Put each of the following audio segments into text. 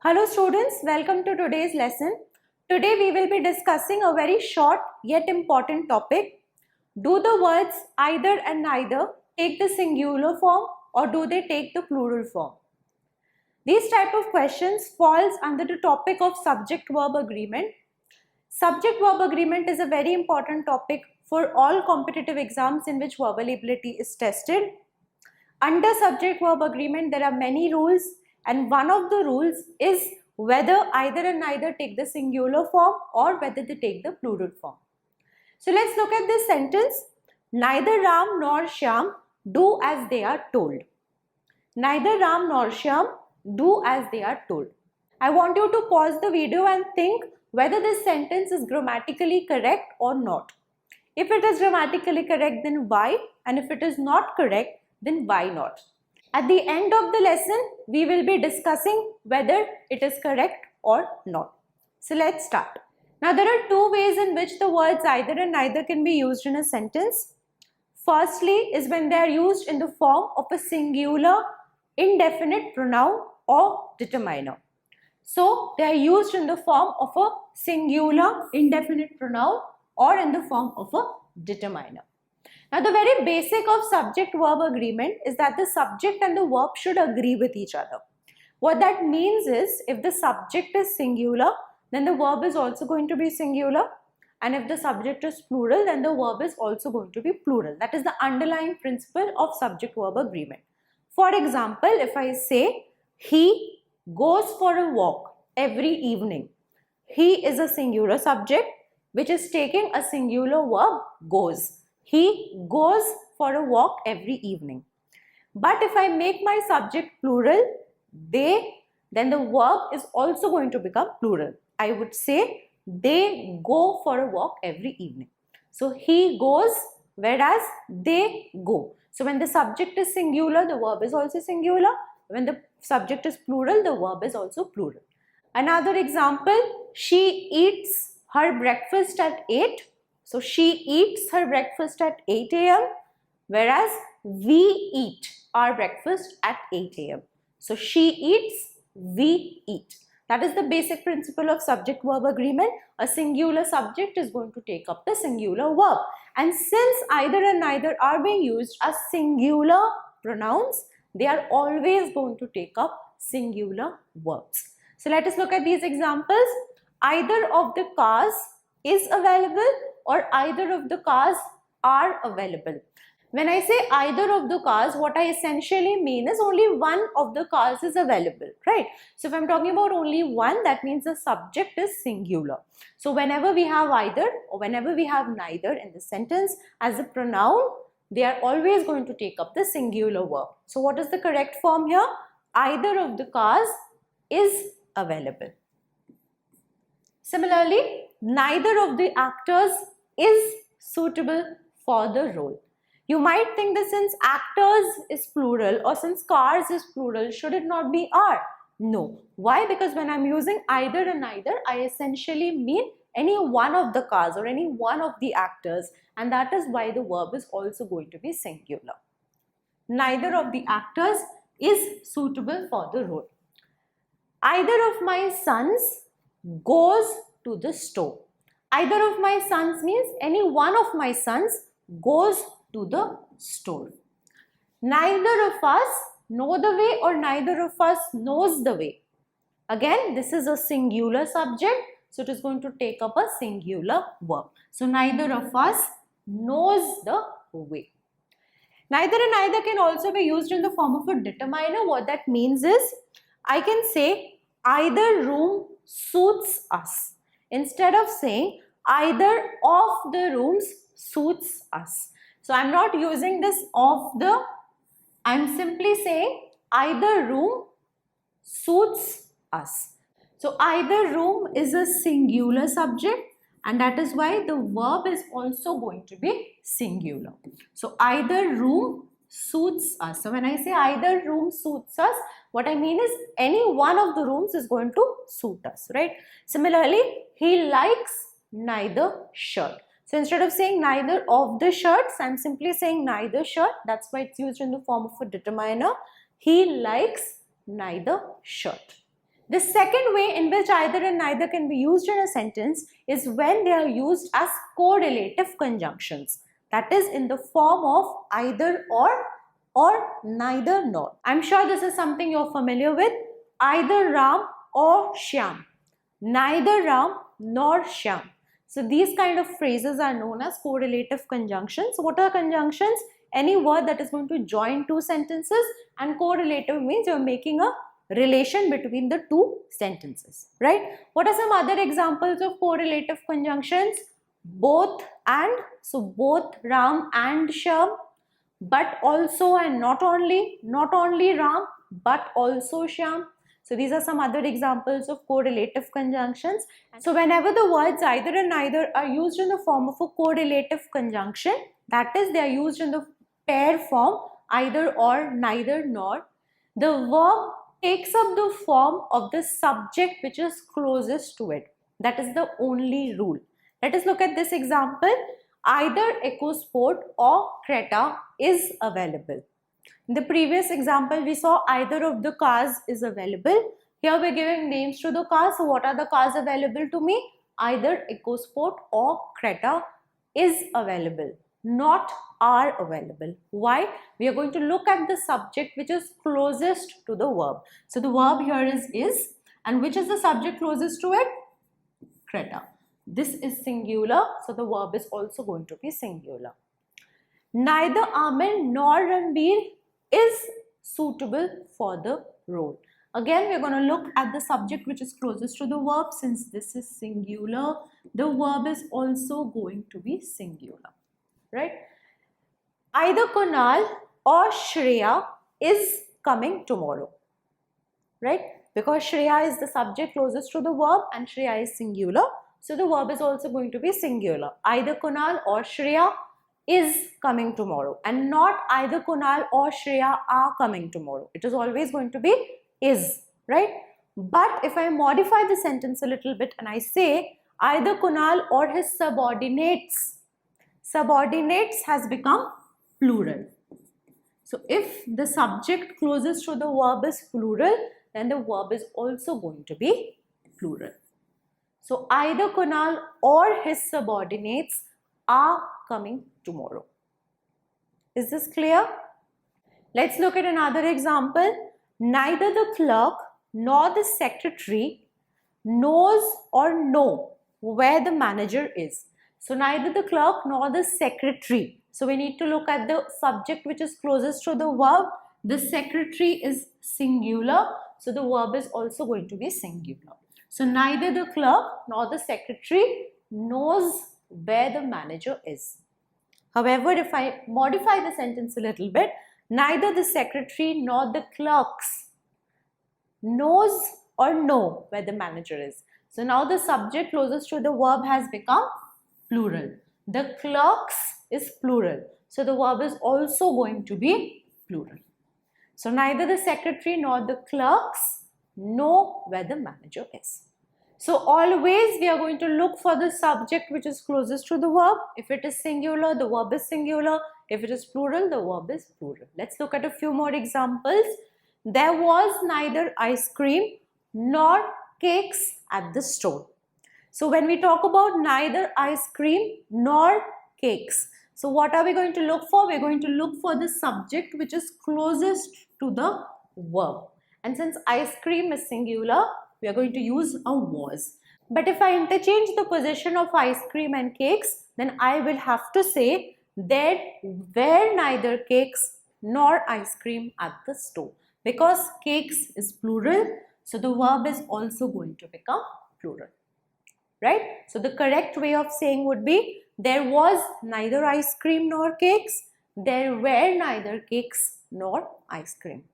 Hello students, welcome to today's lesson. Today we will be discussing a very short yet important topic. Do the words either and neither take the singular form or do they take the plural form? These type of questions falls under the topic of subject-verb agreement. Subject-verb agreement is a very important topic for all competitive exams in which verbal ability is tested. Under subject-verb agreement, there are many rules, and one of the rules is whether either and neither take the singular form or whether they take the plural form. So let's look at this sentence. Neither Ram nor Shyam do as they are told. Neither Ram nor Shyam do as they are told. I want you to pause the video and think whether this sentence is grammatically correct or not. If it is grammatically correct, then why? And if it is not correct, then why not? At the end of the lesson, we will be discussing whether it is correct or not. So let's start. Now there are two ways in which the words either and neither can be used in a sentence. Firstly is when they are used in the form of a singular indefinite pronoun or determiner. So they are used in the form of a singular indefinite pronoun or in the form of a determiner. Now the very basic of subject-verb agreement is that the subject and the verb should agree with each other. What that means is if the subject is singular, then the verb is also going to be singular, and if the subject is plural, then the verb is also going to be plural. That is the underlying principle of subject-verb agreement. For example, if I say he goes for a walk every evening, he is a singular subject which is taking a singular verb goes. He goes for a walk every evening. But if I make my subject plural, they, then the verb is also going to become plural. I would say they go for a walk every evening. So he goes, whereas they go. So when the subject is singular, the verb is also singular. When the subject is plural, the verb is also plural. Another example, she eats her breakfast at 8. So she eats her breakfast at 8 a.m. whereas we eat our breakfast at 8 a.m. So she eats, we eat. That is the basic principle of subject-verb agreement. A singular subject is going to take up the singular verb. And since either and neither are being used as singular pronouns, they are always going to take up singular verbs. So let us look at these examples. Either of the cars is available or either of the cars are available. When I say either of the cars, what I essentially mean is only one of the cars is available, right? So if I'm talking about only one, that means the subject is singular. So whenever we have either or whenever we have neither in the sentence as a pronoun, they are always going to take up the singular verb. So what is the correct form here? Either of the cars is available. Similarly, neither of the actors is suitable for the role. You might think that since actors is plural or since cars is plural, should it not be are? No. Why? Because when I'm using either and neither, I essentially mean any one of the cars or any one of the actors, and that is why the verb is also going to be singular. Neither of the actors is suitable for the role. Either of my sons goes to the store. Either of my sons means any one of my sons goes to the store. Neither of us know the way or neither of us knows the way. Again, this is a singular subject, so it is going to take up a singular verb. So neither of us knows the way. Neither and neither can also be used in the form of a determiner. What that means is, I can say either room suits us, instead of saying either of the rooms suits us. So I'm not using this of the, I'm simply saying either room suits us. So either room is a singular subject, and that is why the verb is also going to be singular. So either room suits us. So when I say either room suits us, what I mean is any one of the rooms is going to suit us, right? Similarly, he likes neither shirt. So instead of saying neither of the shirts, I'm simply saying neither shirt. That's why it's used in the form of a determiner. He likes neither shirt. The second way in which either and neither can be used in a sentence is when they are used as correlative conjunctions. That is in the form of either or neither nor. I'm sure this is something you're familiar with. Either Ram or Shyam. Neither Ram nor Shyam. So these kind of phrases are known as correlative conjunctions. What are conjunctions? Any word that is going to join two sentences, and correlative means you're making a relation between the two sentences, right? What are some other examples of correlative conjunctions? Both and, so both Ram and Shyam, but also and not only Ram, but also Shyam. So these are some other examples of correlative conjunctions. So whenever the words either and neither are used in the form of a correlative conjunction, that is, they are used in the pair form either or, neither nor, the verb takes up the form of the subject which is closest to it. That is the only rule. Let us look at this example. Either EcoSport or Creta is available. In the previous example, we saw either of the cars is available. Here we're giving names to the cars. So what are the cars available to me? Either EcoSport or Creta is available, not are available. Why? We are going to look at the subject which is closest to the verb. So the verb here is, and which is the subject closest to it? Creta. This is singular, so the verb is also going to be singular. Neither Amin nor Ranbir is suitable for the role. Again, we are going to look at the subject which is closest to the verb. Since this is singular, the verb is also going to be singular, right? Either Kunal or Shreya is coming tomorrow, right? Because Shreya is the subject closest to the verb and Shreya is singular, so the verb is also going to be singular. Either Kunal or Shreya is coming tomorrow, and not either Kunal or Shreya are coming tomorrow. It is always going to be is, right? But if I modify the sentence a little bit and I say either Kunal or his subordinates has become plural. So if the subject closest to the verb is plural, then the verb is also going to be plural. So either Kunal or his subordinates are coming tomorrow. Is this clear? Let's look at another example. Neither the clerk nor the secretary knows or know where the manager is. So neither the clerk nor the secretary. So we need to look at the subject which is closest to the verb. The secretary is singular, so the verb is also going to be singular. So neither the clerk nor the secretary knows where the manager is. However, if I modify the sentence a little bit, neither the secretary nor the clerks knows or know where the manager is. So now the subject closest to the verb has become plural. The clerks is plural, so the verb is also going to be plural. So neither the secretary nor the clerks know where the manager is. So always we are going to look for the subject which is closest to the verb. If it is singular, the verb is singular. If it is plural, the verb is plural. Let's look at a few more examples. There was neither ice cream nor cakes at the store. So when we talk about neither ice cream nor cakes, so what are we going to look for? We're going to look for the subject which is closest to the verb. And since ice cream is singular, we are going to use a was. But if I interchange the position of ice cream and cakes, then I will have to say there were neither cakes nor ice cream at the store. Because cakes is plural, so the verb is also going to become plural, right? So the correct way of saying would be there was neither ice cream nor cakes. There were neither cakes nor ice cream.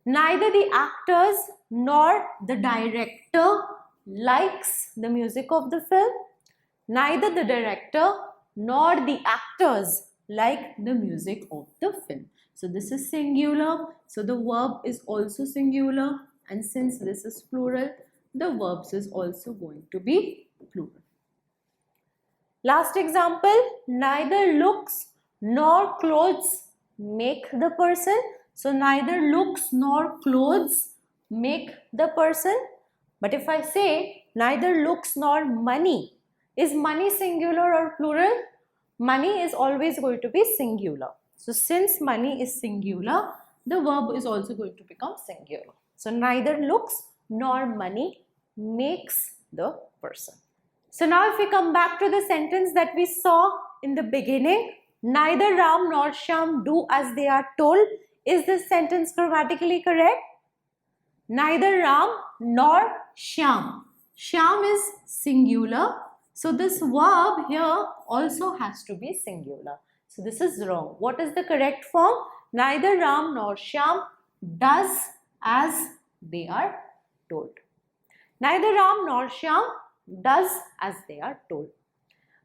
Neither the actors nor the director likes the music of the film. Neither the director nor the actors like the music of the film. So this is singular, so the verb is also singular, and since this is plural, the verbs is also going to be plural. Last example, neither looks nor clothes make the person. So neither looks nor clothes make the person. But if I say neither looks nor money, is money singular or plural? Money is always going to be singular. So since money is singular, the verb is also going to become singular. So neither looks nor money makes the person. So now if we come back to the sentence that we saw in the beginning, neither Ram nor Shyam do as they are told. Is this sentence grammatically correct? Neither Ram nor Shyam. Shyam is singular. So this verb here also has to be singular. So this is wrong. What is the correct form? Neither Ram nor Shyam does as they are told. Neither Ram nor Shyam does as they are told.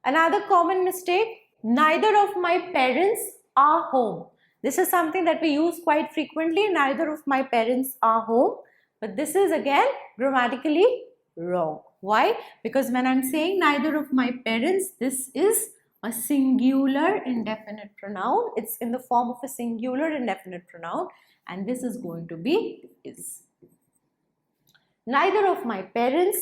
Another common mistake, neither of my parents are home. This is something that we use quite frequently. Neither of my parents are home. But this is again grammatically wrong. Why? Because when I'm saying neither of my parents, this is a singular indefinite pronoun. It's in the form of a singular indefinite pronoun, and this is going to be is. Neither of my parents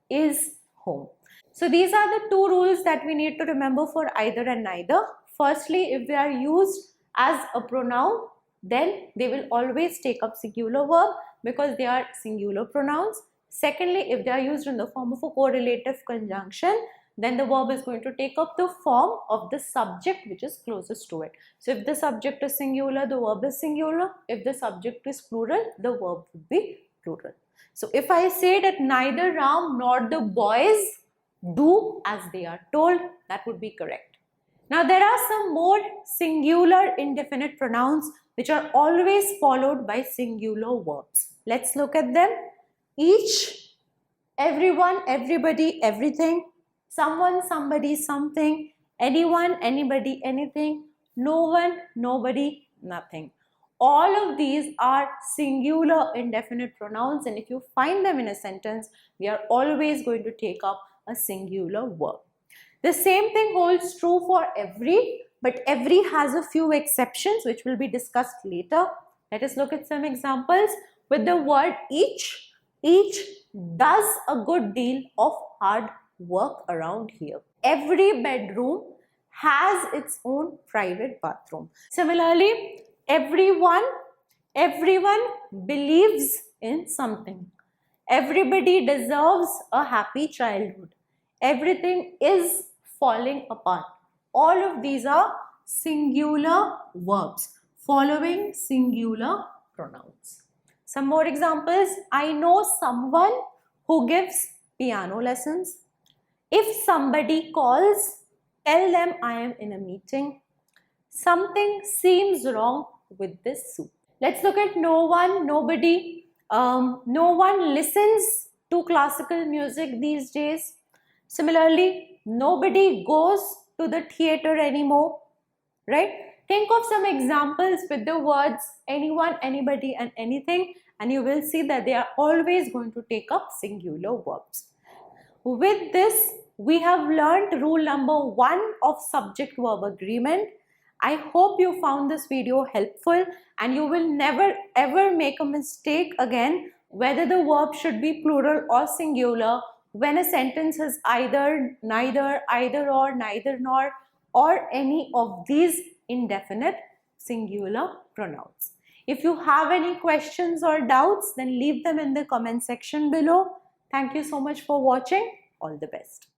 is home. So these are the two rules that we need to remember for either and neither. Firstly, if they are used as a pronoun, then they will always take up singular verb because they are singular pronouns. Secondly, if they are used in the form of a correlative conjunction, then the verb is going to take up the form of the subject which is closest to it. So if the subject is singular, the verb is singular. If the subject is plural, the verb would be plural. So if I say that neither Ram nor the boys do as they are told, that would be correct. Now there are some more singular indefinite pronouns which are always followed by singular verbs. Let's look at them. Each, everyone, everybody, everything, someone, somebody, something, anyone, anybody, anything, no one, nobody, nothing. All of these are singular indefinite pronouns, and if you find them in a sentence, we are always going to take up a singular verb. The same thing holds true for every, but every has a few exceptions which will be discussed later. Let us look at some examples. With the word each does a good deal of hard work around here. Every bedroom has its own private bathroom. Similarly, everyone believes in something. Everybody deserves a happy childhood. Everything is falling apart. All of these are singular verbs following singular pronouns. Some more examples. I know someone who gives piano lessons. If somebody calls, tell them I am in a meeting. Something seems wrong with this soup. Let's look at no one, nobody. No one listens to classical music these days. Similarly, nobody goes to the theater anymore, right? Think of some examples with the words anyone, anybody and anything, and you will see that they are always going to take up singular verbs. With this, we have learned rule number 1 of subject-verb agreement. I hope you found this video helpful and you will never ever make a mistake again whether the verb should be plural or singular when a sentence has either, neither, either or, neither nor, or any of these indefinite singular pronouns. If you have any questions or doubts, then leave them in the comment section below. Thank you so much for watching. All the best.